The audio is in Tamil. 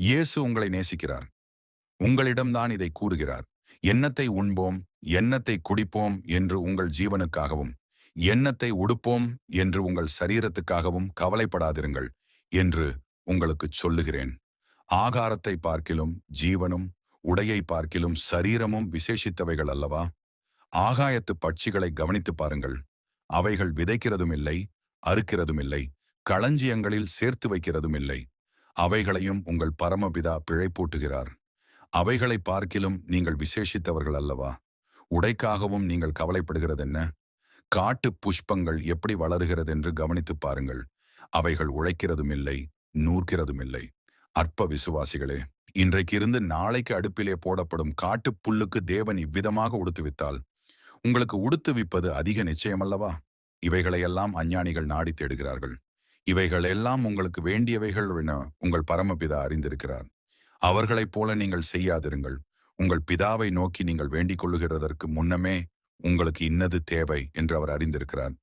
இயேசு உங்களை நேசிக்கிறார். உங்களிடம்தான் இதை கூறுகிறார். எண்ணத்தை உண்போம், எண்ணத்தை குடிப்போம் என்று உங்கள் ஜீவனுக்காகவும், எண்ணத்தை உடுப்போம் என்று உங்கள் சரீரத்துக்காகவும் கவலைப்படாதிருங்கள் என்று உங்களுக்குச் சொல்லுகிறேன். ஆகாரத்தை பார்க்கிலும் ஜீவனும், உடையை பார்க்கிலும் சரீரமும் விசேஷித்தவைகள் அல்லவா? ஆகாயத்து பட்சிகளை கவனித்துப் பாருங்கள். அவைகள் விதைக்கிறதும் இல்லை, அறுக்கிறதும் இல்லை, களஞ்சியங்களில் சேர்த்து வைக்கிறதும் இல்லை. அவைகளையும் உங்கள் பரமபிதா பிழைப்பூட்டுகிறார். அவைகளை பார்க்கிலும் நீங்கள் விசேஷித்தவர்கள் அல்லவா? உடைக்காகவும் நீங்கள் கவலைப்படுகிறதென்ன? காட்டு புஷ்பங்கள் எப்படி வளருகிறதென்று கவனித்துப் பாருங்கள். அவைகள் உழைக்கிறதும் இல்லை, நூற்கிறதும் இல்லை. அற்ப விசுவாசிகளே, இன்றைக்கு இருந்து நாளைக்கு அடுப்பிலே போடப்படும் காட்டுப் புல்லுக்கு தேவன் இவ்விதமாக உடுத்துவித்தால் உங்களுக்கு உடுத்துவிப்பது அதிக நிச்சயமல்லவா? இவைகளையெல்லாம் அஞ்ஞானிகள் நாடி தேடுகிறார்கள். இவைகள் எல்லாம் உங்களுக்கு வேண்டியவைகள் என உங்கள் பரமபிதா அறிந்திருக்கிறார். அவர்களைப் போல நீங்கள் செய்யாதிருங்கள். உங்கள் பிதாவை நோக்கி நீங்கள் வேண்டிக் கொள்ளுகிறதற்கு முன்னமே உங்களுக்கு இன்னது தேவை என்று அவர் அறிந்திருக்கிறார்.